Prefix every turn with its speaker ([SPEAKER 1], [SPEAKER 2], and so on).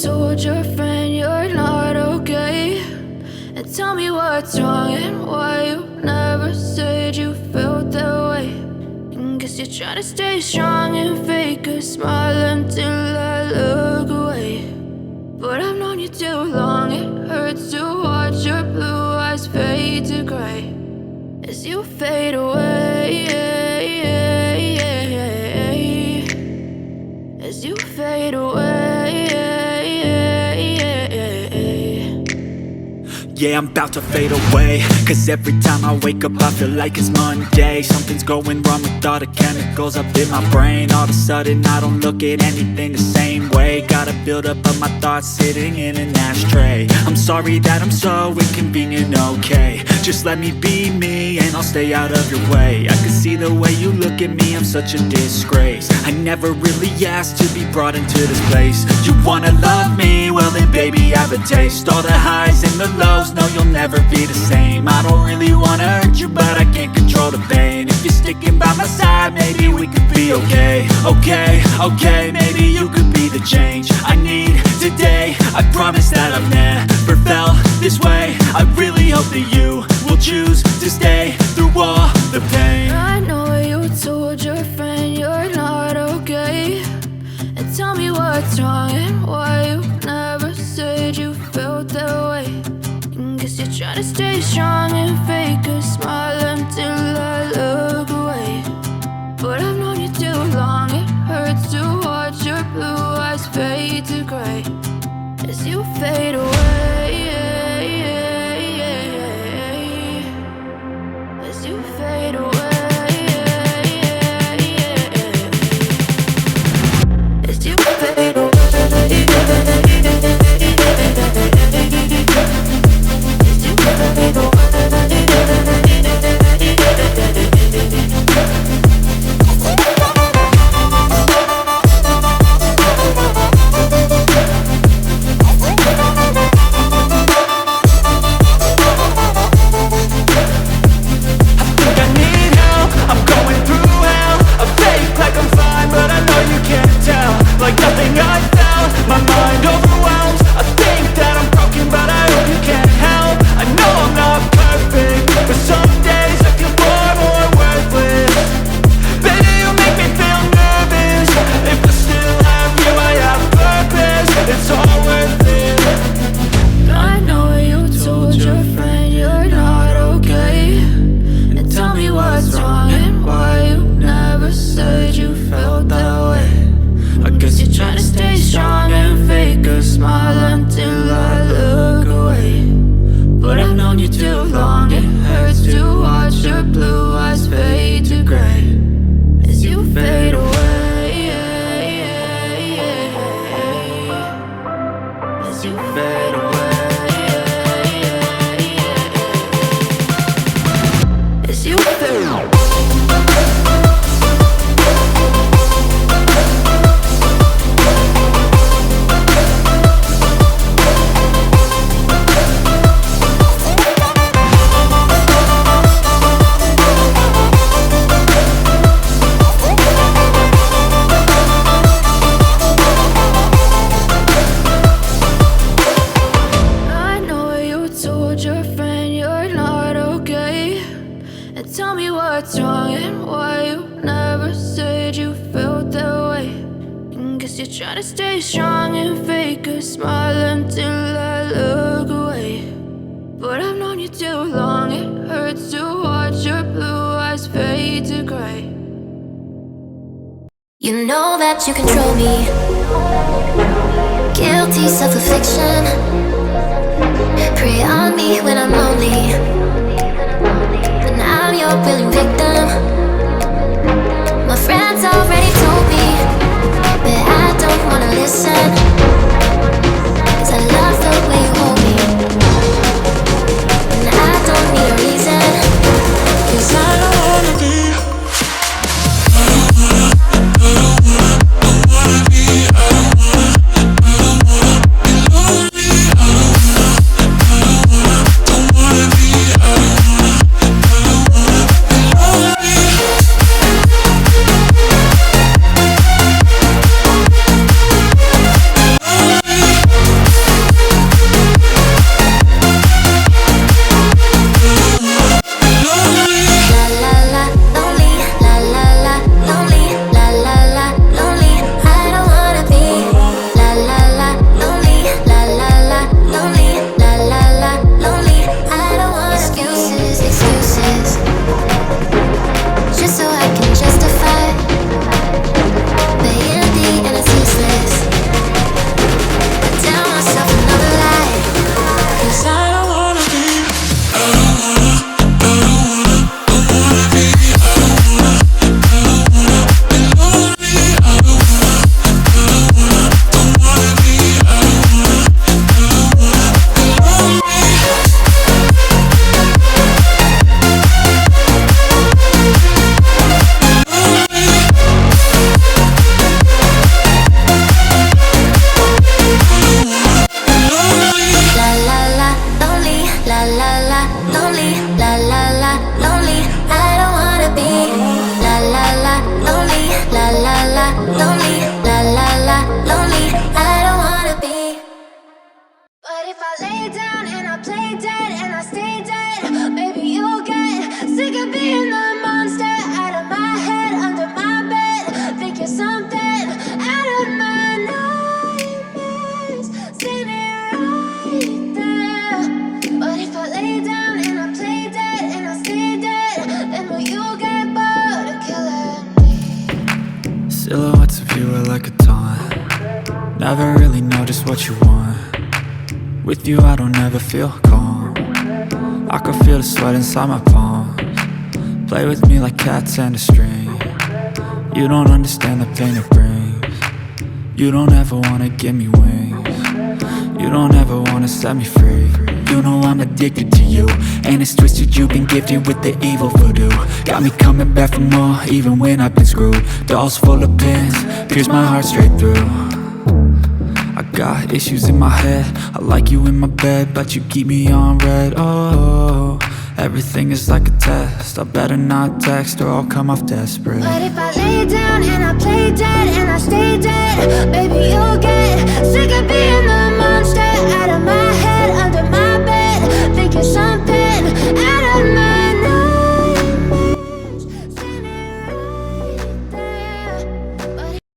[SPEAKER 1] told your friend you're not okay, and tell me what's wrong and why you never said you felt that way. And guess you're trying to stay strong and fake a smile until I look away. But I've known you too long, it hurts to watch your blue eyes fade to gray as you fade away, as you fade away.
[SPEAKER 2] Yeah, I'm about to fade away, cause every time I wake up I feel like it's Monday. Something's going wrong with all the chemicals up in my brain. All of a sudden I don't look at anything the same way. Gotta build up of my thoughts sitting in an ashtray. I'm sorry that I'm so inconvenient, okay. Just let me be me and I'll stay out of your way. I can see the way you look at me, I'm such a disgrace. I never really asked to be brought into this place. You wanna love me? Well then baby I have a taste. All the highs and the lows, no you'll never be the same. I don't really wanna hurt you but I can't control the pain. If you're sticking by my side maybe we could be okay. Okay, maybe you could be the change I need today. I promise that I've never felt this way. I really hope that you will choose to stay through all the pain.
[SPEAKER 1] I know you told your friend you're not okay, and tell me what's wrong and why you never said you felt that way. And guess you're trying to stay strong and fake a smile until I look away. But I've known you too long, it hurts to watch your blue eyes fade to gray as you fade away, as you fade away, as you fade away.
[SPEAKER 2] Like nothing I felt, my mind overwhelmed. I think that I'm broken but I hope you can't help. I know I'm not perfect, but some days I feel far more worthless. Baby, you make me feel nervous. If I still have you, I have purpose. It's all worth it.
[SPEAKER 1] I know you told your friend you're not okay, and tell me what's wrong and why you never said you felt that way. I guess you're trying to stay strong and fake a smile until I look away. But I've known you too long, it hurts to watch your blue eyes fade to gray as you fade away, as you fade away, as you fade away. Tell me what's wrong and why you never said you felt that way. And guess you're trying to stay strong and fake a smile until I look away. But I've known you too long, it hurts to watch your blue eyes fade to gray.
[SPEAKER 3] You know that you control me. Guilty self-affliction. Prey on me when I'm lonely. I'm your willing victim. My friends already told me, but I don't wanna listen. Cause I love the way you hold me, and I don't need a reason. Cause I don't wanna be, I don't wanna be, I don't wanna be lonely. Don't wanna be, I don't wanna.
[SPEAKER 2] never really know just what you want. With you I don't ever feel calm. I can feel the sweat inside my palms. Play with me like cats and a string. You don't understand the pain it brings. You don't ever wanna give me wings. You don't ever wanna set me free. You know I'm addicted to you, and it's twisted, you've been gifted with the evil voodoo. Got me coming back for more, even when I've been screwed. Dolls full of pins, pierce my heart straight through. I got issues in my head, I like you in my bed, but you keep me on red. Oh, everything is like a test, I better not text or I'll come off desperate.
[SPEAKER 3] But if I lay down and I play dead and I stay dead, baby, you'll get sick of being the